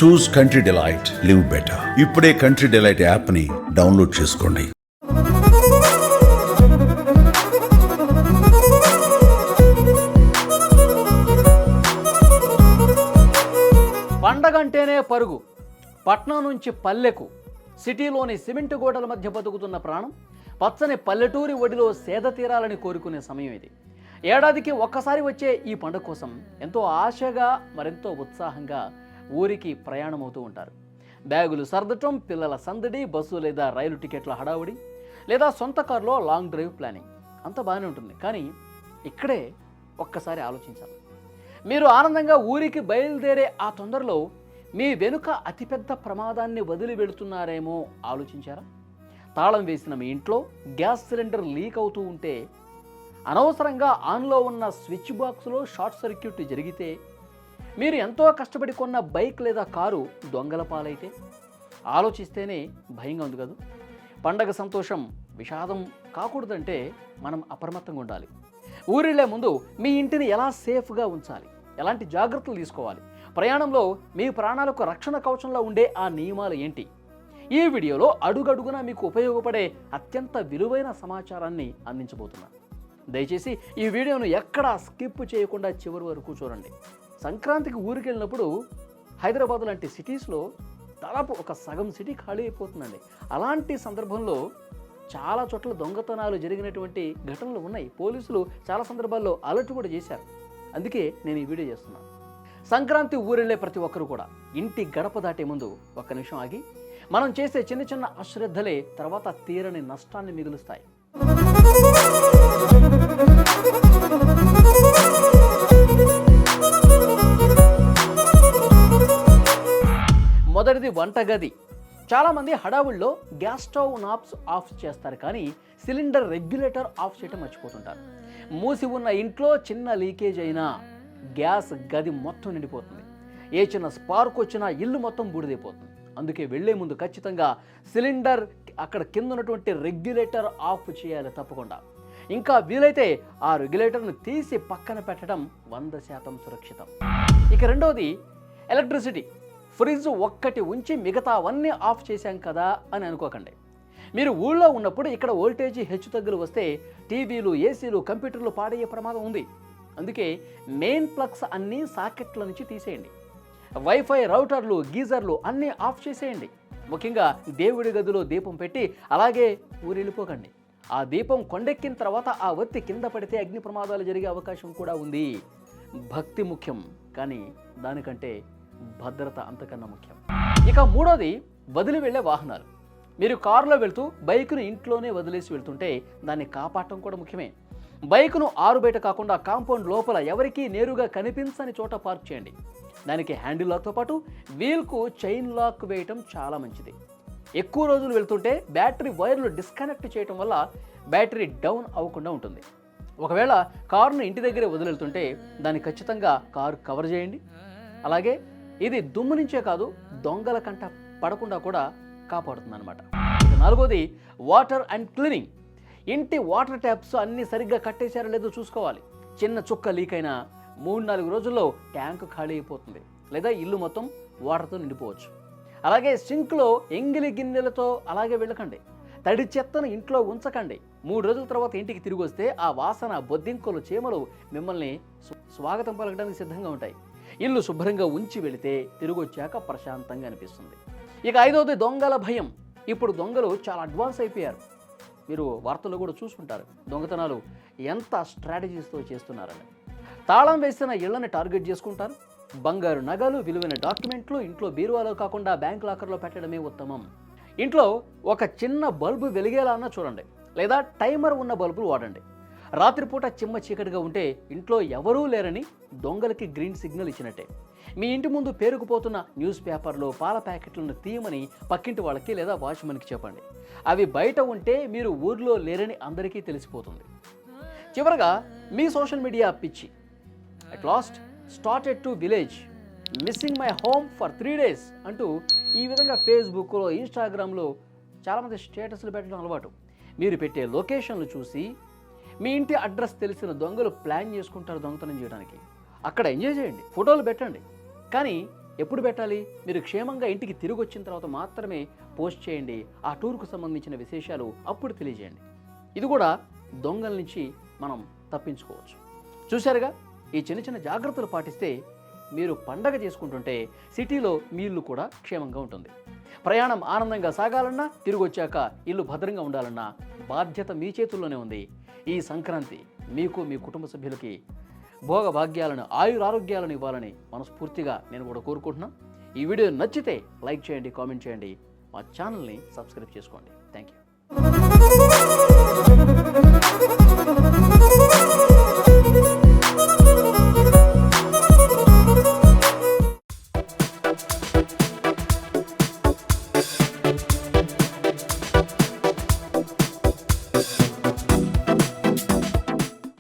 చూస్ country delight, live better. ఇప్పుడే country delight యాప్ని download చేసుకోండి. పండగంటేనే పరుగు. పట్నం నుంచి పల్లెకు, సిటీలోని సిమెంట్ గోడల మధ్య బతుకుతున్న ప్రాణం పచ్చని పల్లెటూరి ఒడిలో సేద తీరాలని కోరుకునే సమయం ఇది. ఏడాదికి ఒక్కసారి వచ్చే ఈ పండుగ కోసం ఎంతో ఆశగా, మరెంతో ఉత్సాహంగా ఊరికి ప్రయాణమవుతూ ఉంటారు. బ్యాగులు సర్దటం, పిల్లల సందడి, బస్సు లేదా రైలు టికెట్ల హడావుడి, లేదా సొంత కారులో లాంగ్ డ్రైవ్ ప్లానింగ్ అంత బాగానే ఉంటుంది. కానీ ఇక్కడే ఒక్కసారి ఆలోచించాలి. మీరు ఆనందంగా ఊరికి బయలుదేరే ఆ తొందరలో మీ వెనుక అతిపెద్ద ప్రమాదాన్ని వదిలి వెళుతున్నారేమో ఆలోచించారా? తాళం వేసిన మీ ఇంట్లో గ్యాస్ సిలిండర్ లీక్ అవుతూ ఉంటే, అనవసరంగా ఆన్లో ఉన్న స్విచ్ బాక్స్లో షార్ట్ సర్క్యూట్ జరిగితే, మీరు ఎంతో కష్టపడి కొన్న బైక్ లేదా కారు దొంగల పాలైతే, ఆలోచిస్తేనే భయంగా ఉంది కదా. పండగ సంతోషం విషాదం కాకూడదంటే మనం అప్రమత్తంగా ఉండాలి. ఊరిళ్లే ముందు మీ ఇంటిని ఎలా సేఫ్గా ఉంచాలి, ఎలాంటి జాగ్రత్తలు తీసుకోవాలి, ప్రయాణంలో మీ ప్రాణాలకు రక్షణ కవచంలో ఉండే ఆ నియమాలు ఏంటి, ఈ వీడియోలో అడుగడుగునా మీకు ఉపయోగపడే అత్యంత విలువైన సమాచారాన్ని అందించబోతున్నాను. దయచేసి ఈ వీడియోను ఎక్కడా స్కిప్ చేయకుండా చివరి వరకు చూడండి. సంక్రాంతికి ఊరికి వెళ్ళినప్పుడు హైదరాబాద్ లాంటి సిటీస్లో దాదాపు ఒక సగం సిటీ ఖాళీ అయిపోతుందండి. అలాంటి సందర్భంలో చాలా చోట్ల దొంగతనాలు జరిగినటువంటి ఘటనలు ఉన్నాయి. పోలీసులు చాలా సందర్భాల్లో అలర్ట్ కూడా చేశారు. అందుకే నేను ఈ వీడియో చేస్తున్నాను. సంక్రాంతి ఊరెళ్ళే ప్రతి ఒక్కరు కూడా ఇంటి గడప దాటే ముందు ఒక్క నిమిషం ఆగి, మనం చేసే చిన్న చిన్న అశ్రద్ధలే తర్వాత తీరని నష్టాన్ని మిగులుస్తాయి. మొదటిది వంటగది. చాలామంది హడావుల్లో గ్యాస్ స్టవ్ నాబ్స్ ఆఫ్ చేస్తారు, కానీ సిలిండర్ రెగ్యులేటర్ ఆఫ్ చేయడం మర్చిపోతుంటారు. మూసి ఉన్న ఇంట్లో చిన్న లీకేజ్ అయినా గ్యాస్ గది మొత్తం నిండిపోతుంది. ఏ చిన్న స్పార్క్ వచ్చినా ఇల్లు మొత్తం బూడిదైపోతుంది. అందుకే వెళ్లే ముందు ఖచ్చితంగా సిలిండర్ అక్కడ కింద ఉన్నటువంటి రెగ్యులేటర్ ఆఫ్ చేయాలి తప్పకుండా. ఇంకా వీలైతే ఆ రెగ్యులేటర్ను తీసి పక్కన పెట్టడం 100% సురక్షితం. ఇక రెండవది ఎలక్ట్రిసిటీ. ఫ్రిడ్జ్ ఒక్కటి ఉంచి మిగతావన్నీ ఆఫ్ చేశాం కదా అని అనుకోకండి. మీరు ఊళ్ళో ఉన్నప్పుడు ఇక్కడ వోల్టేజీ హెచ్చుతగ్గులు వస్తే టీవీలు, ఏసీలు, కంప్యూటర్లు పాడయ్యే ప్రమాదం ఉంది. అందుకే మెయిన్ ప్లగ్స్ అన్నీ సాకెట్ల నుంచి తీసేయండి. వైఫై, రౌటర్లు, గీజర్లు అన్నీ ఆఫ్ చేసేయండి. ముఖ్యంగా దేవుడి గదిలో దీపం పెట్టి అలాగే ఊరెళ్ళిపోకండి. ఆ దీపం కొండెక్కిన తర్వాత ఆ ఒత్తి కింద పడితే అగ్ని ప్రమాదాలు జరిగే అవకాశం కూడా ఉంది. భక్తి ముఖ్యం, కానీ దానికంటే భద్రత అంతకన్నా ముఖ్యం. ఇక మూడోది వదిలి వెళ్ళే వాహనాలు. మీరు కారులో వెళ్తూ బైకును ఇంట్లోనే వదిలేసి వెళ్తుంటే దాన్ని కాపాడటం కూడా ముఖ్యమే. బైకును ఆరు బయట కాకుండా కాంపౌండ్ లోపల ఎవరికీ నేరుగా కనిపించని చోట పార్క్ చేయండి. దానికి హ్యాండిల్ లాక్తో పాటు వీల్కు చైన్ లాక్ వేయటం చాలా మంచిది. ఎక్కువ రోజులు వెళ్తుంటే బ్యాటరీ వైర్లు డిస్కనెక్ట్ చేయటం వల్ల బ్యాటరీ డౌన్ అవ్వకుండా ఉంటుంది. ఒకవేళ కారును ఇంటి దగ్గరే వదిలేళ్తుంటే దాన్ని ఖచ్చితంగా కారు కవర్ చేయండి. అలాగే ఇది దుమ్ము నుంచే కాదు, దొంగల కంట పడకుండా కూడా కాపాడుతుంది అనమాట. నాలుగోది వాటర్ అండ్ క్లీనింగ్. ఇంటి వాటర్ ట్యాప్స్ అన్నీ సరిగ్గా కట్టేశారో లేదో చూసుకోవాలి. చిన్న చుక్క లీక్ అయినా 3-4 రోజుల్లో ట్యాంకు ఖాళీ అయిపోతుంది, లేదా ఇల్లు మొత్తం వాటర్తో నిండిపోవచ్చు. అలాగే సింక్లో ఎంగిలి గిన్నెలతో అలాగే వెళ్ళకండి. తడి చెత్తను ఇంట్లో ఉంచకండి. 3 రోజుల తర్వాత ఇంటికి తిరిగి వస్తే ఆ వాసన, బొద్దింకలు, చీమలు మిమ్మల్ని స్వాగతం పలకడానికి సిద్ధంగా ఉంటాయి. ఇల్లు శుభ్రంగా ఉంచి వెళితే తిరిగి వచ్చాక ప్రశాంతంగా అనిపిస్తుంది. ఇక ఐదవది దొంగల భయం. ఇప్పుడు దొంగలు చాలా అడ్వాన్స్ అయిపోయారు. మీరు వార్తల్లో కూడా చూసుకుంటారు దొంగతనాలు ఎంత స్ట్రాటజీస్తో చేస్తున్నారని. తాళం వేసిన ఇళ్లని టార్గెట్ చేసుకుంటారు. బంగారు నగలు, విలువైన డాక్యుమెంట్లు ఇంట్లో బీరువాలో కాకుండా బ్యాంక్ లాకర్లో పెట్టడమే ఉత్తమం. ఇంట్లో ఒక చిన్న బల్బు వెలిగేలా అన్నా చూడండి, లేదా టైమర్ ఉన్న బల్బులు వాడండి. రాత్రిపూట చిమ్మ చీకటిగా ఉంటే ఇంట్లో ఎవరూ లేరని దొంగలకి గ్రీన్ సిగ్నల్ ఇచ్చినట్టే. మీ ఇంటి ముందు పేరుకుపోతున్న న్యూస్ పేపర్లు, పాల ప్యాకెట్లను తీయమని పక్కింటి వాళ్ళకి లేదా వాచ్మెన్కి చెప్పండి. అవి బయట ఉంటే మీరు ఊర్లో లేరని అందరికీ తెలిసిపోతుంది. చివరగా మీ సోషల్ మీడియా పిచ్చి. At last started to village, missing my home for 3 days అంటూ ఈ విధంగా ఫేస్బుక్లో, ఇన్స్టాగ్రామ్లో చాలామంది స్టేటస్లు పెట్టడం అలవాటు. మీరు పెట్టే లొకేషన్లు చూసి మీ ఇంటి అడ్రస్ తెలిసిన దొంగలు ప్లాన్ చేసుకుంటారు దొంగతనం చేయడానికి. అక్కడ ఎంజాయ్ చేయండి, ఫోటోలు పెట్టండి, కానీ ఎప్పుడు పెట్టాలి? మీరు క్షేమంగా ఇంటికి తిరిగి వచ్చిన తర్వాత మాత్రమే పోస్ట్ చేయండి. ఆ టూర్కు సంబంధించిన విశేషాలు అప్పుడు తెలియజేయండి. ఇది కూడా దొంగల నుంచి మనం తప్పించుకోవచ్చు. చూశారుగా, ఈ చిన్న చిన్న జాగ్రత్తలు పాటిస్తే మీరు పండగ చేసుకుంటుంటే సిటీలో మీ ఇల్లు కూడా క్షేమంగా ఉంటుంది. ప్రయాణం ఆనందంగా సాగాలన్నా, తిరిగి వచ్చాక ఇల్లు భద్రంగా ఉండాలన్నా బాధ్యత మీ చేతుల్లోనే ఉంది. ఈ సంక్రాంతి మీకు, మీ కుటుంబ సభ్యులకి భోగభాగ్యాలను, ఆయురారోగ్యాలను ఇవ్వాలని మనస్ఫూర్తిగా నేను కూడా కోరుకుంటున్నాను. ఈ వీడియో నచ్చితే లైక్ చేయండి, కామెంట్ చేయండి, మా ఛానల్ని సబ్స్క్రైబ్ చేసుకోండి. Thank you.